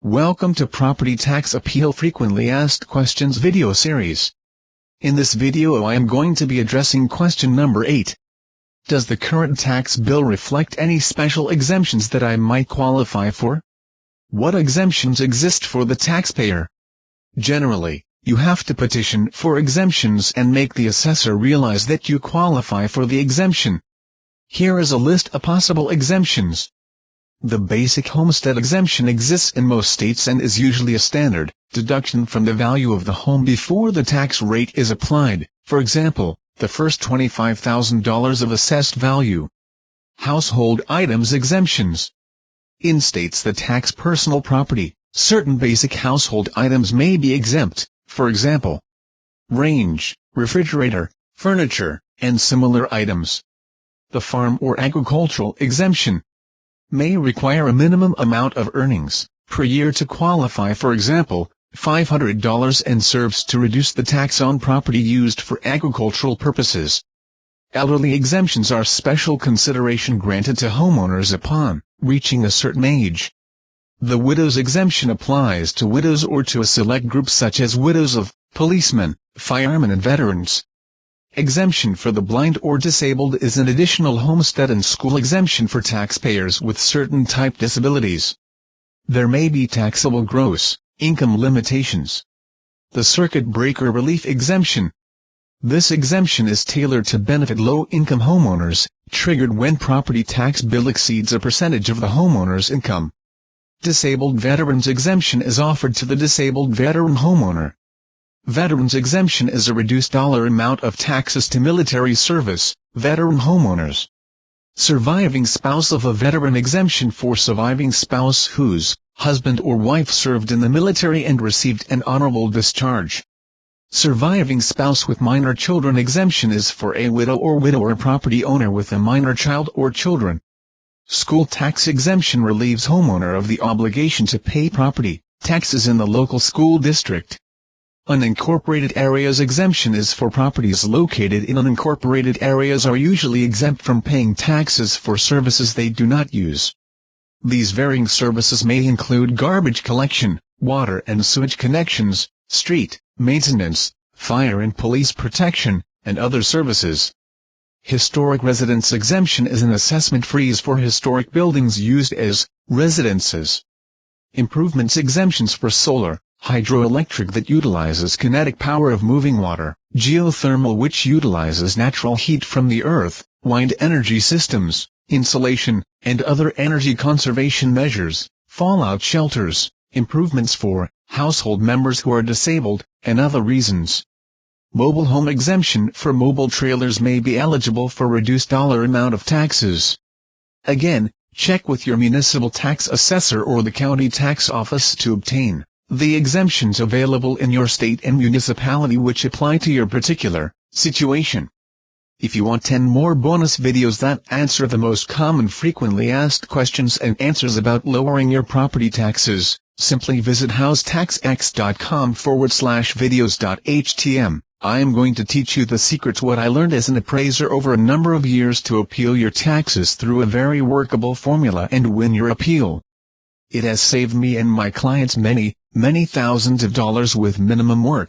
Welcome to Property Tax Appeal Frequently Asked Questions video series. In this video I am going to be addressing question number 8. Does the current tax bill reflect any special exemptions that I might qualify for? What exemptions exist for the taxpayer? Generally, you have to petition for exemptions and make the assessor realize that you qualify for the exemption. Here is a list of possible exemptions. The basic homestead exemption exists in most states and is usually a standard deduction from the value of the home before the tax rate is applied, for example, the first $25,000 of assessed value. Household items exemptions. In states that tax personal property, certain basic household items may be exempt, for example, range, refrigerator, furniture, and similar items. The farm or agricultural exemption may require a minimum amount of earnings per year to qualify, for example, $500, and serves to reduce the tax on property used for agricultural purposes. Elderly exemptions are special consideration granted to homeowners upon reaching a certain age. The widow's exemption applies to widows or to a select group such as widows of policemen, firemen and veterans. Exemption for the blind or disabled is an additional homestead and school exemption for taxpayers with certain type disabilities. There may be taxable gross income limitations. The circuit breaker relief exemption. This exemption is tailored to benefit low-income homeowners, triggered when property tax bill exceeds a percentage of the homeowner's income. Disabled veterans exemption is offered to the disabled veteran homeowner. Veterans exemption is a reduced dollar amount of taxes to military service veteran homeowners. Surviving spouse of a veteran exemption for surviving spouse whose husband or wife served in the military and received an honorable discharge. Surviving spouse with minor children exemption is for a widow or widower property owner with a minor child or children. School tax exemption relieves homeowner of the obligation to pay property taxes in the local school district. Unincorporated areas exemption is for properties located in unincorporated areas are usually exempt from paying taxes for services they do not use. These varying services may include garbage collection, water and sewage connections, street maintenance, fire and police protection, and other services. Historic residence exemption is an assessment freeze for historic buildings used as residences. Improvements exemptions for solar, hydroelectric that utilizes kinetic power of moving water, geothermal which utilizes natural heat from the earth, wind energy systems, insulation, and other energy conservation measures, fallout shelters, improvements for household members who are disabled, and other reasons. Mobile home exemption for mobile trailers may be eligible for reduced dollar amount of taxes. Again, check with your municipal tax assessor or the county tax office to obtain the exemptions available in your state and municipality which apply to your particular situation. If you want 10 more bonus videos that answer the most common frequently asked questions and answers about lowering your property taxes, simply visit housetaxx.com/videos.htm. I am going to teach you the secrets what I learned as an appraiser over a number of years to appeal your taxes through a very workable formula and win your appeal. It has saved me and my clients many thousands of dollars with minimum work.